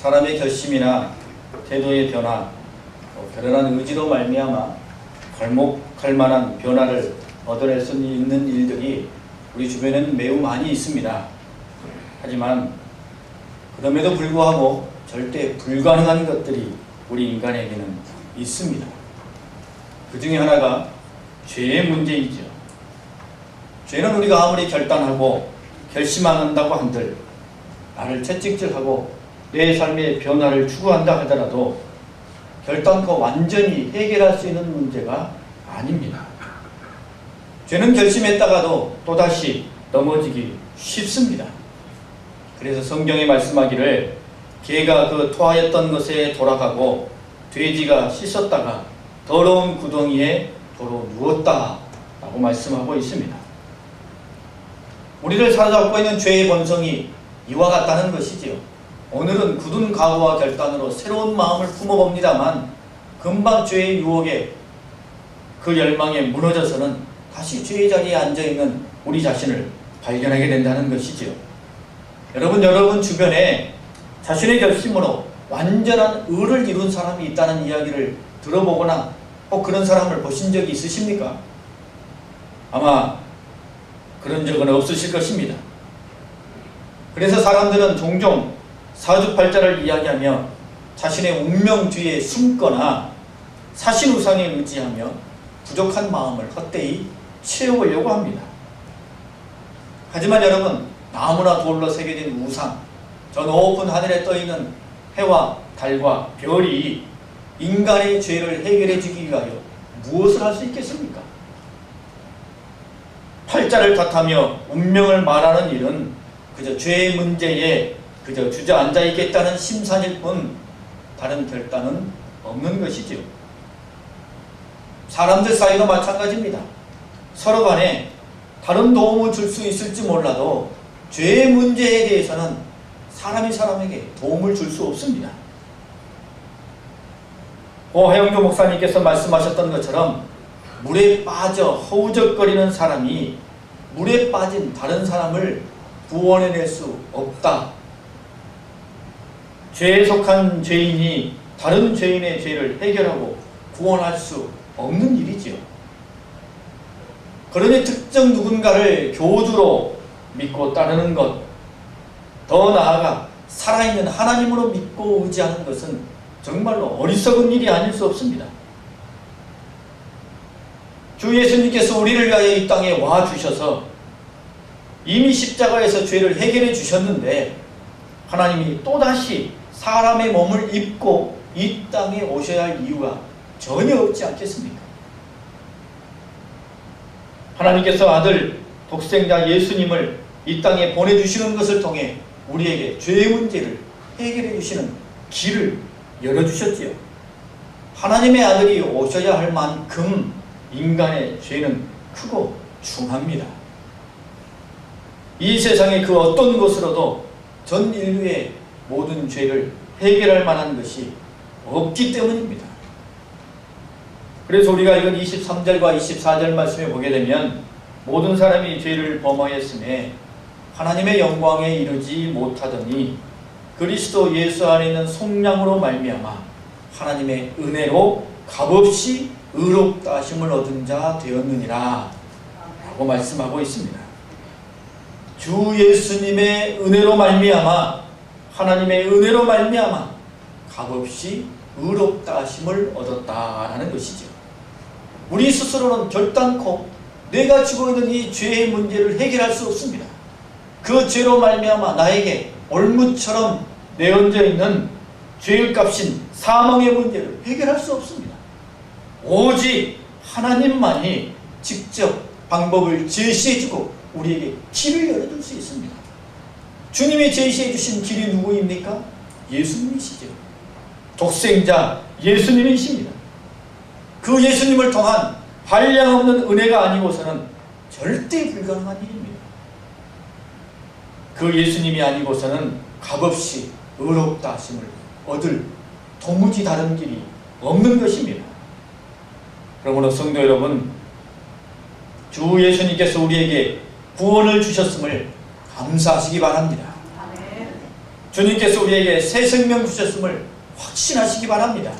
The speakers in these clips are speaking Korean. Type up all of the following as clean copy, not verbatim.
사람의 결심이나 태도의 변화, 결연한 의지로 말미암아 괄목할 만한 변화를 얻어낼 수 있는 일들이 우리 주변에는 매우 많이 있습니다. 하지만 그럼에도 불구하고 절대 불가능한 것들이 우리 인간에게는 있습니다. 그 중에 하나가 죄의 문제이죠. 죄는 우리가 아무리 결단하고 결심한다고 한들, 나를 채찍질하고 내 삶의 변화를 추구한다 하더라도 결단코 완전히 해결할 수 있는 문제가 아닙니다. 죄는 결심했다가도 또다시 넘어지기 쉽습니다. 그래서 성경에 말씀하기를 개가 그 토하였던 것에 돌아가고 돼지가 씻었다가 더러운 구덩이에 도로 누웠다 라고 말씀하고 있습니다. 우리를 사로잡고 있는 죄의 본성이 이와 같다는 것이지요. 오늘은 굳은 각오와 결단으로 새로운 마음을 품어봅니다만 금방 죄의 유혹에 그 열망에 무너져서는 다시 죄의 자리에 앉아있는 우리 자신을 발견하게 된다는 것이지요. 여러분 주변에 자신의 결심으로 완전한 의를 이룬 사람이 있다는 이야기를 들어보거나 혹 그런 사람을 보신 적이 있으십니까? 아마 그런 적은 없으실 것입니다. 그래서 사람들은 종종 사주팔자를 이야기하며 자신의 운명 뒤에 숨거나 사신우상에 의지하며 부족한 마음을 헛되이 채우려고 합니다. 하지만 여러분, 나무나 돌로 새겨진 우상, 저 높은 하늘에 떠있는 해와 달과 별이 인간의 죄를 해결해 주기 위하여 무엇을 할 수 있겠습니까? 팔자를 탓하며 운명을 말하는 일은 그저 죄의 문제에 그저 주저앉아 있겠다는 심산일 뿐 다른 결단은 없는 것이지요. 사람들 사이도 마찬가지입니다. 서로 간에 다른 도움을 줄 수 있을지 몰라도 죄의 문제에 대해서는 사람이 사람에게 도움을 줄 수 없습니다. 허영조 목사님께서 말씀하셨던 것처럼 물에 빠져 허우적거리는 사람이 물에 빠진 다른 사람을 구원해낼 수 없다. 죄에 속한 죄인이 다른 죄인의 죄를 해결하고 구원할 수 없는 일이지요. 그러니 특정 누군가를 교주로 믿고 따르는 것, 더 나아가 살아있는 하나님으로 믿고 의지하는 것은 정말로 어리석은 일이 아닐 수 없습니다. 주 예수님께서 우리를 위하여 이 땅에 와 주셔서 이미 십자가에서 죄를 해결해 주셨는데 하나님이 또다시 사람의 몸을 입고 이 땅에 오셔야 할 이유가 전혀 없지 않겠습니까? 하나님께서 아들 독생자 예수님을 이 땅에 보내주시는 것을 통해 우리에게 죄의 문제를 해결해 주시는 길을 열어주셨지요. 하나님의 아들이 오셔야 할 만큼 인간의 죄는 크고 중합니다. 이 세상의 그 어떤 것으로도 전 인류의 모든 죄를 해결할 만한 것이 없기 때문입니다. 그래서 우리가 이건 23절과 24절 말씀에 보게 되면 모든 사람이 죄를 범하였음에 하나님의 영광에 이르지 못하더니 그리스도 예수 안에 있는 속량으로 말미암아 하나님의 은혜로 값없이 의롭다 하심을 얻은 자 되었느니라 라고 말씀하고 있습니다. 주 예수님의 은혜로 말미암아 하나님의 은혜로 말미암아 값없이 의롭다 하심을 얻었다라는 것이죠. 우리 스스로는 결단코 내가 지고 있는 이 죄의 문제를 해결할 수 없습니다. 그 죄로 말미암아 나에게 올무처럼 내얹어 있는 죄의 값인 사망의 문제를 해결할 수 없습니다. 오직 하나님만이 직접 방법을 제시해주고 우리에게 길을 열어줄 수 있습니다. 주님이 제시해주신 길이 누구입니까? 예수님이시죠. 독생자 예수님이십니다. 그 예수님을 통한 한량없는 은혜가 아니고서는 절대 불가능한 일입니다. 그 예수님이 아니고서는 값없이 의롭다 하심을 얻을 도무지 다른 길이 없는 것입니다. 그러므로 성도 여러분, 주 예수님께서 우리에게 구원을 주셨음을 감사하시기 바랍니다. 주님께서 우리에게 새 생명 주셨음을 확신하시기 바랍니다.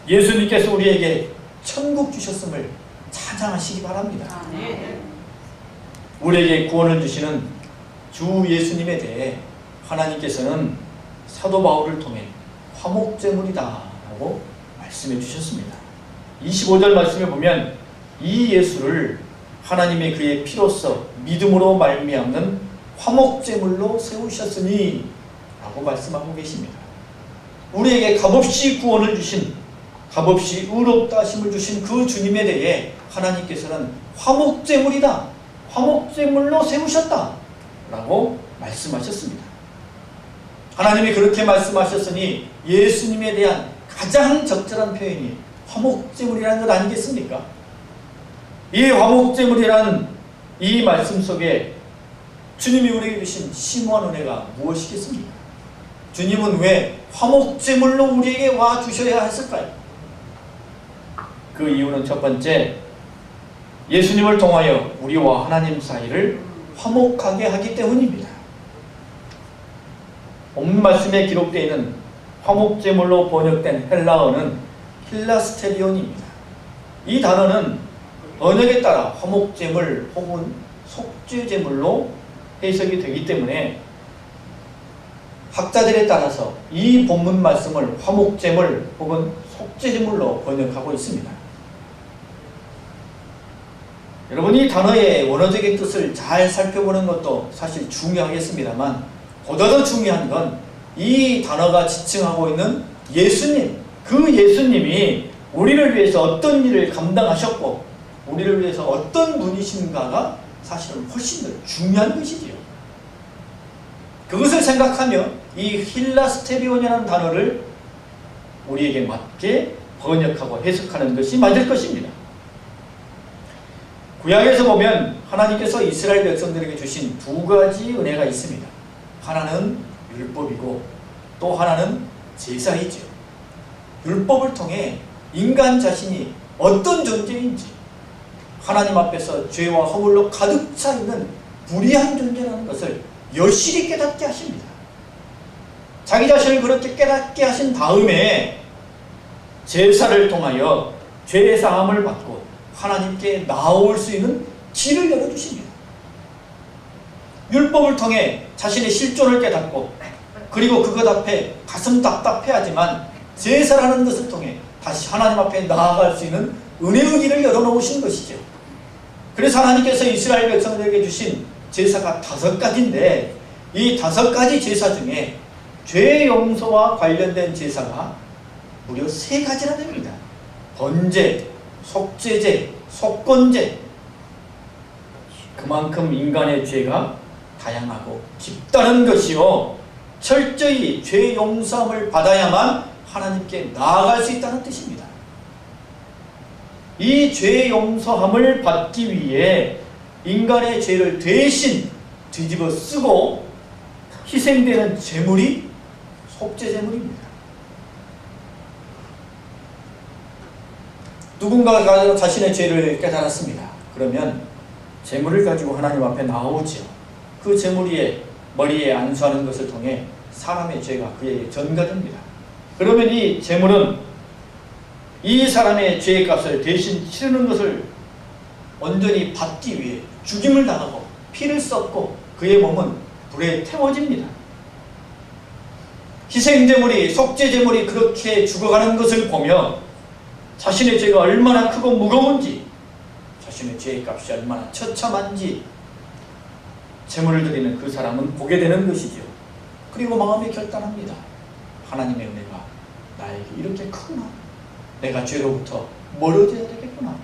예수님께서 우리에게 천국 주셨음을 찬양하시기 바랍니다. 우리에게 구원을 주시는 주 예수님에 대해 하나님께서는 사도 바울을 통해 화목제물이다 라고 말씀해 주셨습니다. 25절 말씀에 보면 이 예수를 하나님의 그의 피로써 믿음으로 말미암는 화목제물로 세우셨으니 라고 말씀하고 계십니다. 우리에게 값없이 구원을 주신, 값없이 의롭다 하심을 주신 그 주님에 대해 하나님께서는 화목제물이다, 화목제물로 세우셨다 라고 말씀하셨습니다. 하나님이 그렇게 말씀하셨으니 예수님에 대한 가장 적절한 표현이 화목제물이라는 것 아니겠습니까? 이 화목제물이라는 이 말씀 속에 주님이 우리에게 주신 심오한 은혜가 무엇이겠습니까? 주님은 왜 화목제물로 우리에게 와 주셔야 했을까요? 그 이유는 첫 번째, 예수님을 통하여 우리와 하나님 사이를 화목하게 하기 때문입니다. 본 말씀에 기록되어 있는 화목제물로 번역된 헬라어는 힐라스테리온입니다. 이 단어는 번역에 따라 화목제물 혹은 속죄제물로 해석이 되기 때문에 학자들에 따라서 이 본문 말씀을 화목제물 혹은 속죄제물로 번역하고 있습니다. 여러분, 이 단어의 원어적인 뜻을 잘 살펴보는 것도 사실 중요하겠습니다만 보다 더 중요한 건 이 단어가 지칭하고 있는 예수님, 그 예수님이 우리를 위해서 어떤 일을 감당하셨고 우리를 위해서 어떤 분이신가가 사실은 훨씬 더 중요한 것이지요. 그것을 생각하며 이 힐라스테리온이라는 단어를 우리에게 맞게 번역하고 해석하는 것이 맞을 것입니다. 구약에서 보면 하나님께서 이스라엘 백성들에게 주신 두 가지 은혜가 있습니다. 하나는 율법이고 또 하나는 제사이죠. 율법을 통해 인간 자신이 어떤 존재인지, 하나님 앞에서 죄와 허물로 가득 차 있는 불의한 존재라는 것을 여실히 깨닫게 하십니다. 자기 자신을 그렇게 깨닫게 하신 다음에 제사를 통하여 죄 사함을 받고 하나님께 나아올 수 있는 길을 열어주십니다. 율법을 통해 자신의 실존을 깨닫고 그리고 그것 앞에 가슴 답답해하지만 제사라는 것을 통해 다시 하나님 앞에 나아갈 수 있는 은혜의 길을 열어놓으신 것이죠. 그래서 하나님께서 이스라엘 백성들에게 주신 제사가 5가지인데 이 5가지 제사 중에 죄 용서와 관련된 제사가 무려 3가지나 됩니다. 번제, 속죄제, 속건제. 그만큼 인간의 죄가 다양하고 깊다는 것이요, 철저히 죄 용서함을 받아야만 하나님께 나아갈 수 있다는 뜻입니다. 이 죄 용서함을 받기 위해 인간의 죄를 대신 뒤집어 쓰고 희생되는 제물이 속죄제물입니다. 누군가가 자신의 죄를 깨달았습니다. 그러면 제물을 가지고 하나님 앞에 나오지요. 그 제물 위에 머리에 안수하는 것을 통해 사람의 죄가 그에게 전가됩니다. 그러면 이 제물은 이 사람의 죄의 값을 대신 치르는 것을 온전히 받기 위해 죽임을 당하고 피를 쏟고 그의 몸은 불에 태워집니다. 희생제물이, 속죄제물이 그렇게 죽어가는 것을 보며 자신의 죄가 얼마나 크고 무거운지, 자신의 죄의 값이 얼마나 처참한지 제물을 드리는 그 사람은 보게 되는 것이죠. 그리고 마음에 결단합니다. 하나님의 은혜가 나에게 이렇게 크구나. 내가 죄로부터 멀어져야 되겠구나.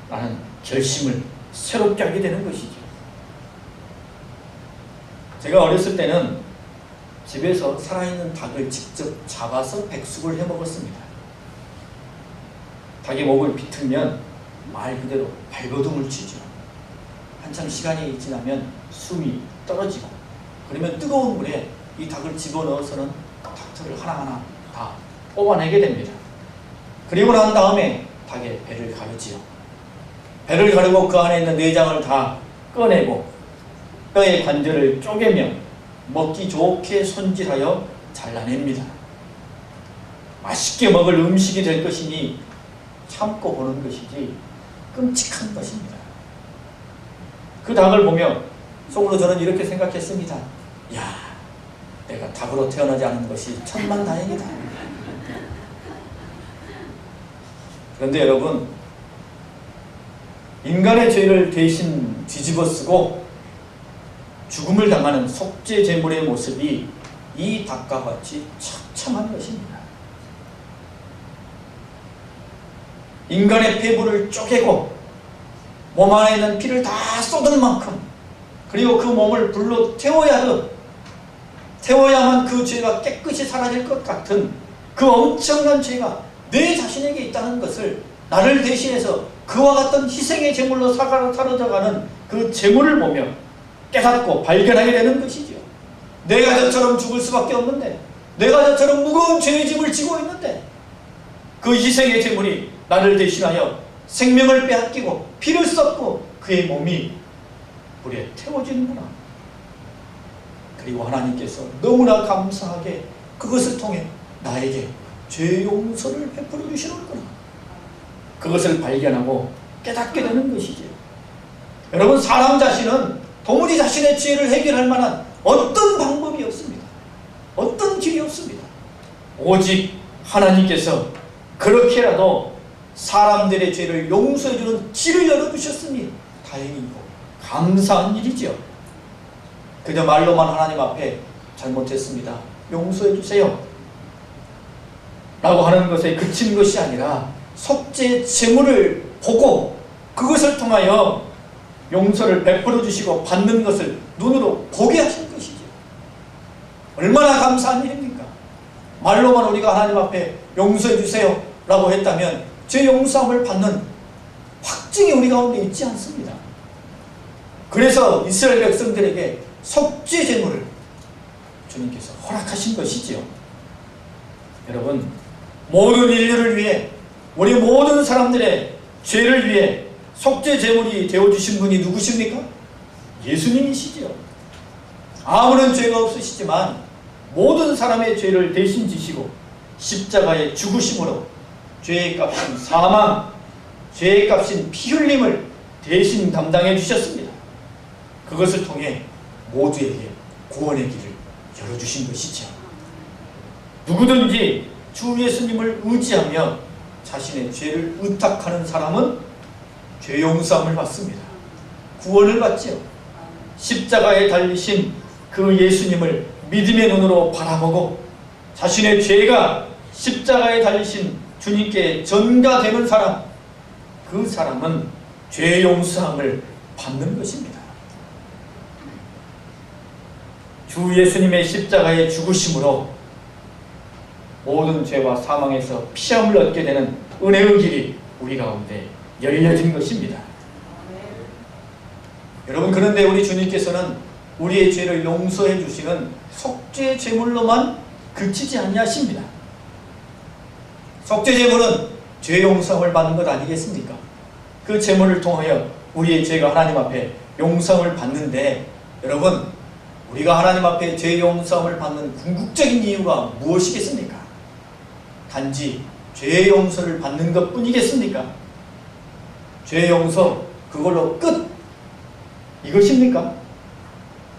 라는 결심을 새롭게 하게 되는 것이죠. 제가 어렸을 때는 집에서 살아있는 닭을 직접 잡아서 백숙을 해 먹었습니다. 닭의 목을 비틀면 말 그대로 발버둥을 치죠. 한참 시간이 지나면 숨이 떨어지고, 그러면 뜨거운 물에 이 닭을 집어넣어서는 닭털을 하나하나 다 뽑아내게 됩니다. 그리고 난 다음에 닭의 배를 가르지요. 배를 가르고 그 안에 있는 내장을 다 꺼내고 뼈의 관절을 쪼개며 먹기 좋게 손질하여 잘라냅니다. 맛있게 먹을 음식이 될 것이니 참고 보는 것이지 끔찍한 것입니다. 그 닭을 보며 속으로 저는 이렇게 생각했습니다. 야, 내가 닭으로 태어나지 않은 것이 천만다행이다. 그런데 여러분, 인간의 죄를 대신 뒤집어쓰고 죽음을 당하는 속죄제물의 모습이 이 닭과 같이 처참한 것입니다. 인간의 폐부를 쪼개고 몸 안에 있는 피를 다 쏟을 만큼, 그리고 그 몸을 불로 태워야만 그 죄가 깨끗이 사라질 것 같은 그 엄청난 죄가 내 자신에게 있다는 것을 나를 대신해서 그와 같은 희생의 제물로 사라져가는 그 제물을 보며 깨닫고 발견하게 되는 것이죠. 내가 저처럼 죽을 수밖에 없는데, 내가 저처럼 무거운 죄의 짐을 지고 있는데 그 희생의 제물이 나를 대신하여 생명을 빼앗기고 피를 쏟고 그의 몸이 불에 태워지는구나. 그리고 하나님께서 너무나 감사하게 그것을 통해 나에게 죄 용서를 베풀어 주시는구나. 그것을 발견하고 깨닫게 되는 것이죠. 여러분, 사람 자신은 도무지 자신의 죄를 해결할 만한 어떤 방법이 없습니다. 어떤 길이 없습니다. 오직 하나님께서 그렇게라도 사람들의 죄를 용서해주는 길을 열어주셨으니 다행이고 감사한 일이죠. 그저 말로만 하나님 앞에 잘못했습니다, 용서해주세요 라고 하는 것에 그친 것이 아니라 속죄 제물을 보고 그것을 통하여 용서를 베풀어 주시고 받는 것을 눈으로 보게 하신 것이죠. 얼마나 감사한 일입니까? 말로만 우리가 하나님 앞에 용서해 주세요 라고 했다면 죄 용서함을 받는 확증이 우리 가운데 있지 않습니다. 그래서 이스라엘 백성들에게 속죄 제물을 주님께서 허락하신 것이지요. 여러분, 모든 인류를 위해, 우리 모든 사람들의 죄를 위해 속죄 제물이 되어주신 분이 누구십니까? 예수님이시지요. 아무런 죄가 없으시지만 모든 사람의 죄를 대신 지시고 십자가의 죽으심으로 죄의 값인 사망, 죄의 값인 피 흘림을 대신 담당해 주셨습니다. 그것을 통해 모두에게 구원의 길을 열어주신 것이죠. 누구든지 주 예수님을 의지하며 자신의 죄를 의탁하는 사람은 죄 용서함을 받습니다. 구원을 받지요. 십자가에 달리신 그 예수님을 믿음의 눈으로 바라보고 자신의 죄가 십자가에 달리신 주님께 전가되는 사람, 그 사람은 죄 용서함을 받는 것입니다. 주 예수님의 십자가의 죽으심으로 모든 죄와 사망에서 피함을 얻게 되는 은혜의 길이 우리 가운데 열려진 것입니다. 여러분, 그런데 우리 주님께서는 우리의 죄를 용서해 주시는 속죄 제물로만 그치지 아니하십니다. 속죄 제물은 죄 용서함을 받는 것 아니겠습니까? 그 제물을 통하여 우리의 죄가 하나님 앞에 용서함을 받는데, 여러분, 우리가 하나님 앞에 죄 용서함을 받는 궁극적인 이유가 무엇이겠습니까? 단지 죄 용서를 받는 것 뿐이겠습니까? 죄 용서, 그걸로 끝! 이것입니까?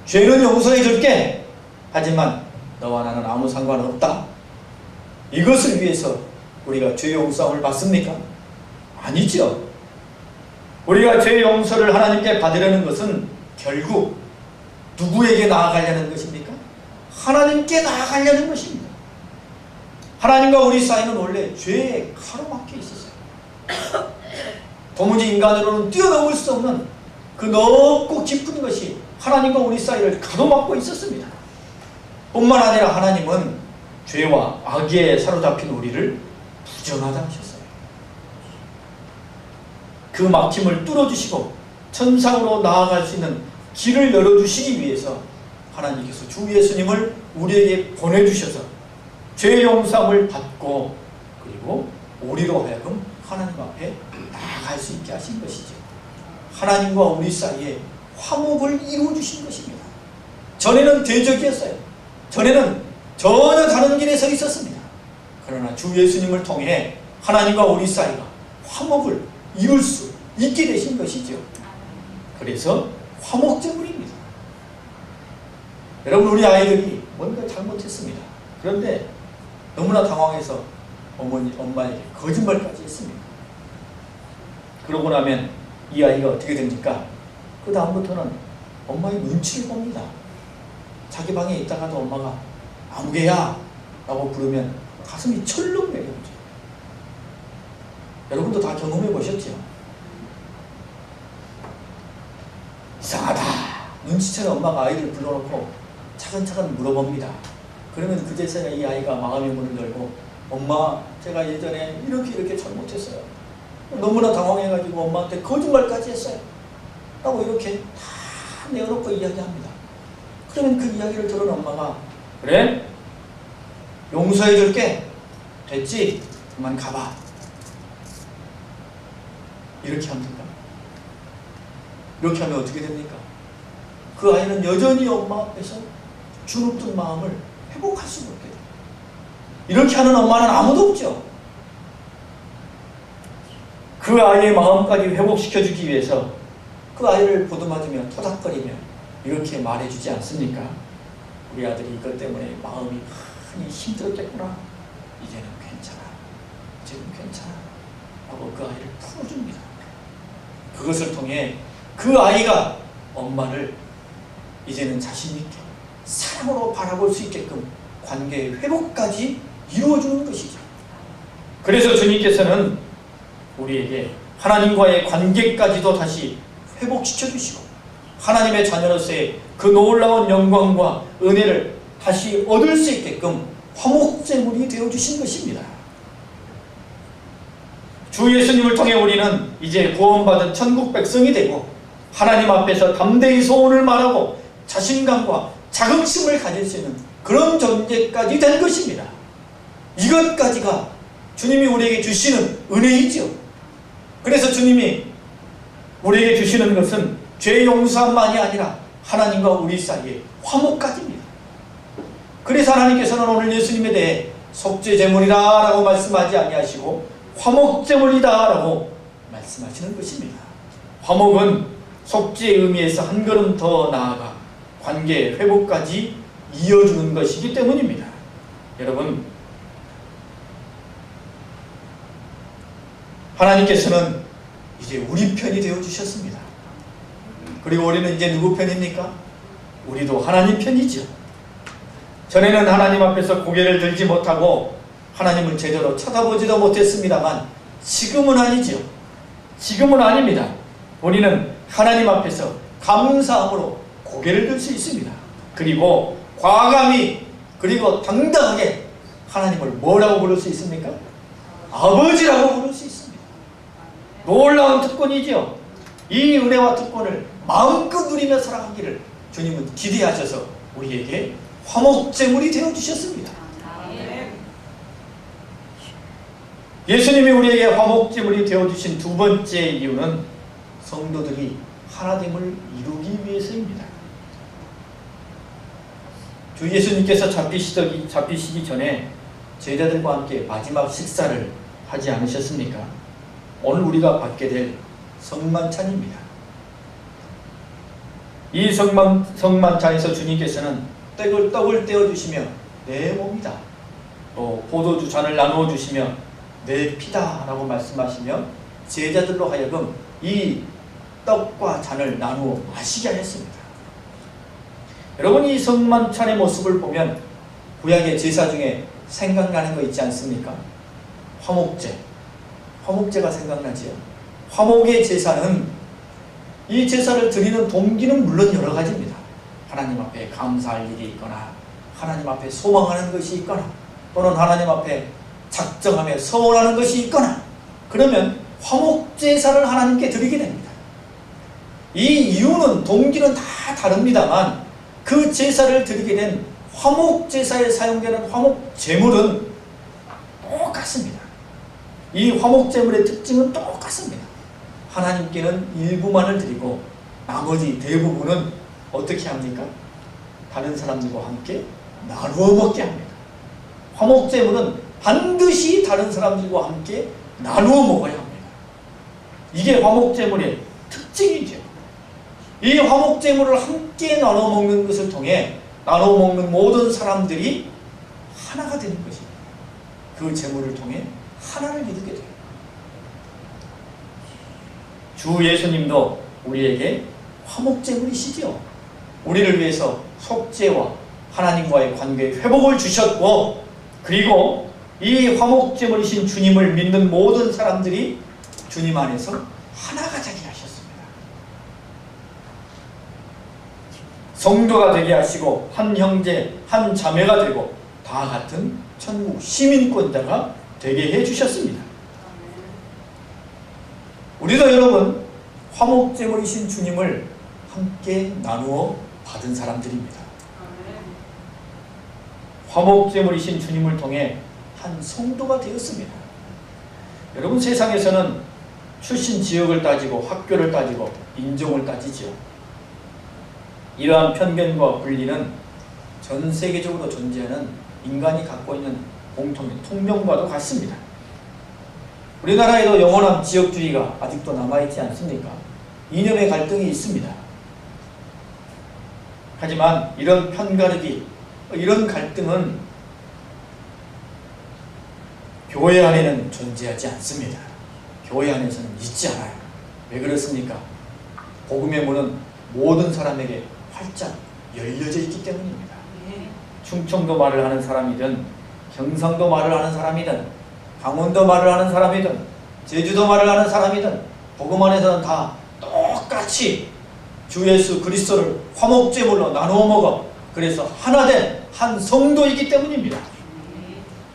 죄는 용서해 줄게! 하지만 너와 나는 아무 상관없다. 이것을 위해서 우리가 죄 용서함을 받습니까? 아니죠. 우리가 죄 용서를 하나님께 받으려는 것은 결국 누구에게 나아가려는 것입니까? 하나님께 나아가려는 것입니다. 하나님과 우리 사이는 원래 죄에 가로막혀 있었어요. 도무지 인간으로는 뛰어넘을 수 없는 그 넓고 깊은 것이 하나님과 우리 사이를 가로막고 있었습니다. 뿐만 아니라 하나님은 죄와 악에 사로잡힌 우리를 부정하다 하셨어요. 그 막힘을 뚫어주시고 천상으로 나아갈 수 있는 길을 열어주시기 위해서 하나님께서 주 예수님을 우리에게 보내주셔서 죄 용서함을 받고 그리고 우리로 하여금 하나님 앞에 나아갈 수 있게 하신 것이죠. 하나님과 우리 사이에 화목을 이루어주신 것입니다. 전에는 대적이었어요. 전에는 전혀 다른 길에 서 있었습니다. 그러나 주 예수님을 통해 하나님과 우리 사이가 화목을 이룰 수 있게 되신 것이죠. 그래서 화목제물입니다. 여러분, 우리 아이들이 뭔가 잘못했습니다. 그런데 너무나 당황해서 엄마에게 거짓말까지 했습니다. 그러고 나면 이 아이가 어떻게 됩니까? 그 다음부터는 엄마의 눈치를 봅니다. 자기 방에 있다가도 엄마가 아무개야 라고 부르면 가슴이 철렁 내려오죠. 여러분도 다 경험해 보셨죠? 이상하다. 눈치채는 엄마가 아이를 불러놓고 차근차근 물어봅니다. 그러면 그제서야 이 아이가 마음의 문을 열고, 엄마, 제가 예전에 이렇게 잘못했어요. 너무나 당황해가지고 엄마한테 거짓말까지 했어요. 라고 이렇게 다 내어놓고 이야기합니다. 그러면 그 이야기를 들은 엄마가, 그래? 용서해줄게. 됐지? 그만 가봐. 이렇게 합니까? 이렇게 하면 어떻게 됩니까? 그 아이는 여전히 엄마 앞에서 주눅든 마음을 회복할 수가 없게 돼요. 이렇게 하는 엄마는 아무도 없죠. 그 아이의 마음까지 회복시켜주기 위해서 그 아이를 보듬어주며 토닥거리며 이렇게 말해주지 않습니까? 우리 아들이 이것 때문에 마음이 많이 힘들었겠구나. 이제는 괜찮아. 이제는 괜찮아. 하고 그 아이를 풀어줍니다. 그것을 통해 그 아이가 엄마를 이제는 자신있게 사랑으로 바라볼 수 있게끔 관계의 회복까지 이루어주는 것이죠. 그래서 주님께서는 우리에게 하나님과의 관계까지도 다시 회복시켜주시고 하나님의 자녀로서의 그 놀라운 영광과 은혜를 다시 얻을 수 있게끔 화목제물이 되어주신 것입니다. 주 예수님을 통해 우리는 이제 구원받은 천국 백성이 되고 하나님 앞에서 담대히 소원을 말하고 자신감과 자긍심을 가질 수 있는 그런 존재까지 된 것입니다. 이것까지가 주님이 우리에게 주시는 은혜이죠. 그래서 주님이 우리에게 주시는 것은 죄 용서만이 아니라 하나님과 우리 사이의 화목까지입니다. 그래서 하나님께서는 오늘 예수님에 대해 속죄제물이다 라고 말씀하지 아니하시고 화목제물이다 라고 말씀하시는 것입니다. 화목은 속죄의 의미에서 한 걸음 더 나아가 관계 회복까지 이어주는 것이기 때문입니다. 여러분, 하나님께서는 이제 우리 편이 되어주셨습니다. 그리고 우리는 이제 누구 편입니까? 우리도 하나님 편이죠. 전에는 하나님 앞에서 고개를 들지 못하고 하나님을 제대로 쳐다보지도 못했습니다만 지금은 아니죠. 지금은 아닙니다. 우리는 하나님 앞에서 감사함으로 고개를 들 수 있습니다. 그리고 과감히 그리고 당당하게 하나님을 뭐라고 부를 수 있습니까? 아버지라고 부를 수 있습니다. 놀라운 특권이죠. 이 은혜와 특권을 마음껏 누리며 살아가기를 주님은 기대하셔서 우리에게 화목제물이 되어주셨습니다. 예수님이 우리에게 화목제물이 되어주신 두 번째 이유는 성도들이 하나됨을 이루기 위해서입니다. 주 예수님께서 잡히시기 전에 제자들과 함께 마지막 식사를 하지 않으셨습니까? 오늘 우리가 받게 될 성만찬입니다. 이 성만찬에서 주님께서는 떡을 떼어주시며 내 몸이다, 또 포도주 잔을 나누어 주시며 내 피다 라고 말씀하시며 제자들로 하여금 이 떡과 잔을 나누어 마시게 하였습니다. 여러분, 이 성만찬의 모습을 보면 구약의 제사 중에 생각나는 거 있지 않습니까? 화목제가 생각나지요. 화목의 제사는 이 제사를 드리는 동기는 물론 여러 가지입니다. 하나님 앞에 감사할 일이 있거나 하나님 앞에 소망하는 것이 있거나 또는 하나님 앞에 작정하며 서원하는 것이 있거나 그러면 화목제사를 하나님께 드리게 됩니다. 이 이유는 동기는 다 다릅니다만 그 제사를 드리게 된 화목제사에 사용되는 화목제물은 똑같습니다. 이 화목제물의 특징은 똑같습니다. 하나님께는 일부만을 드리고 나머지 대부분은 어떻게 합니까? 다른 사람들과 함께 나누어 먹게 합니다. 화목제물은 반드시 다른 사람들과 함께 나누어 먹어야 합니다. 이게 화목제물의 특징이죠. 이 화목제물을 함께 나눠 먹는 것을 통해 나눠 먹는 모든 사람들이 하나가 되는 것입니다. 그 제물을 통해 하나를 이루게 돼요. 주 예수님도 우리에게 화목제물이시지요. 우리를 위해서 속죄와 하나님과의 관계의 회복을 주셨고, 그리고 이 화목제물이신 주님을 믿는 모든 사람들이 주님 안에서 하나가 되게 하셨습니다. 성도가 되게 하시고 한 형제 한 자매가 되고 다 같은 천국 시민권자가 되게 해주셨습니다. 우리도 여러분 화목제물이신 주님을 함께 나누어 받은 사람들입니다. 화목제물이신 주님을 통해 한 성도가 되었습니다. 여러분, 세상에서는 출신 지역을 따지고 학교를 따지고 인종을 따지지요. 이러한 편견과 분리는 전 세계적으로 존재하는 인간이 갖고 있는 공통의 통념과도 같습니다. 우리나라에도 영원한 지역주의가 아직도 남아있지 않습니까? 이념의 갈등이 있습니다. 하지만 이런 편가르기, 이런 갈등은 교회 안에는 존재하지 않습니다. 교회 안에서는 있지 않아요. 왜 그렇습니까? 복음의 문은 모든 사람에게 활짝 열려져 있기 때문입니다. 충청도 말을 하는 사람이든 경상도 말을 하는 사람이든 강원도 말을 하는 사람이든 제주도 말을 하는 사람이든 복음 안에서는 다 똑같이 주 예수 그리스도를 화목제물로 나누어 먹어 그래서 하나된 한 성도이기 때문입니다.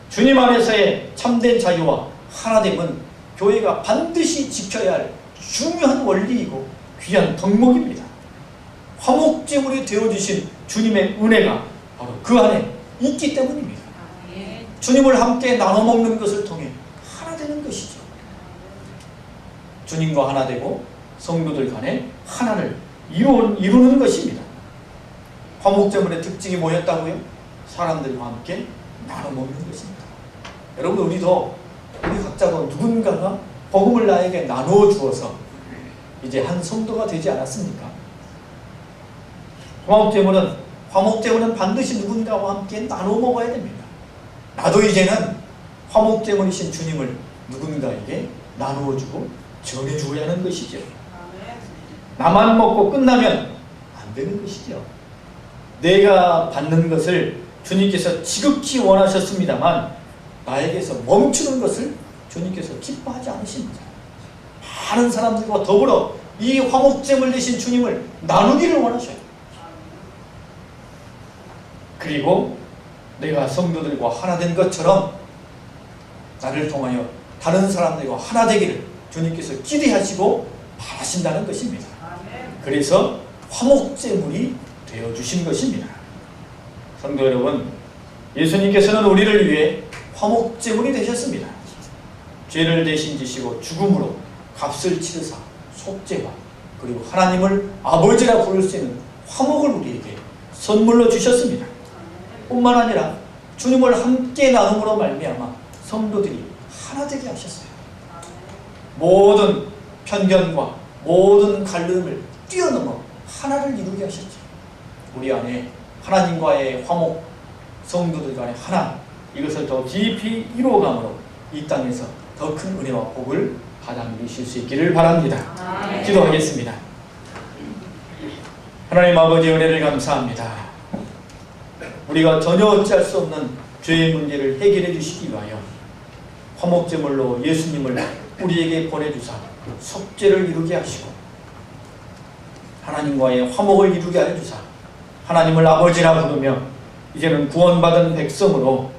주님 안에서의 참된 자유와 하나됨은 교회가 반드시 지켜야 할 중요한 원리이고 귀한 덕목입니다. 화목제물이 되어주신 주님의 은혜가 바로 그 안에 있기 때문입니다. 주님을 함께 나눠 먹는 것을 통해 하나 되는 것이죠. 주님과 하나 되고 성도들 간에 하나를 이루는 것입니다. 화목제물의 특징이 뭐였다고요? 사람들과 함께 나눠 먹는 것입니다. 여러분, 우리 각자도 누군가가 복음을 나에게 나누어 주어서 이제 한 성도가 되지 않았습니까? 화목제물은 반드시 누군가와 함께 나누어 먹어야 됩니다. 나도 이제는 화목제물이신 주님을 누군가에게 나누어 주고 전해 주어야 하는 것이죠. 나만 먹고 끝나면 안 되는 것이죠. 내가 받는 것을 주님께서 지극히 원하셨습니다만 나에게서 멈추는 것을 주님께서 기뻐하지 않으십니다. 많은 사람들과 더불어 이 화목제물 되신 주님을 나누기를 원하셔요. 그리고 내가 성도들과 하나 된 것처럼 나를 통하여 다른 사람들과 하나 되기를 주님께서 기대하시고 바라신다는 것입니다. 그래서 화목제물이 되어주신 것입니다. 성도 여러분, 예수님께서는 우리를 위해 화목제물이 되셨습니다. 죄를 대신 지시고 죽음으로 값을 치르사 속죄와 그리고 하나님을 아버지라 부를 수 있는 화목을 우리에게 선물로 주셨습니다. 뿐만 아니라 주님을 함께 나눔으로 말미암아 성도들이 하나 되게 하셨어요. 모든 편견과 모든 갈등을 뛰어넘어 하나를 이루게 하셨죠. 우리 안에 하나님과의 화목, 성도들 간의 하나, 이것을 더 깊이 이루어감으로 이 땅에서 더 큰 은혜와 복을 받아 누리실 수 있기를 바랍니다. 기도하겠습니다. 하나님 아버지, 은혜를 감사합니다. 우리가 전혀 어찌할 수 없는 죄의 문제를 해결해 주시기 위하여 화목제물로 예수님을 우리에게 보내주사 속죄를 이루게 하시고 하나님과의 화목을 이루게 하여 주사 하나님을 아버지라 부르며 이제는 구원받은 백성으로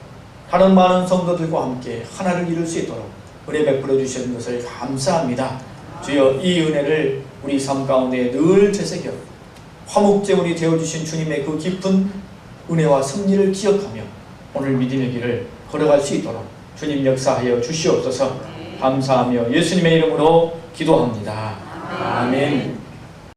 다른 많은 성도들과 함께 하나를 이룰 수 있도록 은혜 베풀어 주시는 것을 감사합니다. 주여, 이 은혜를 우리 삶 가운데 늘 되새겨 화목제물이 되어주신 주님의 그 깊은 은혜와 섭리를 기억하며 오늘 믿음의 길을 걸어갈 수 있도록 주님 역사하여 주시옵소서. 감사하며 예수님의 이름으로 기도합니다. 아멘.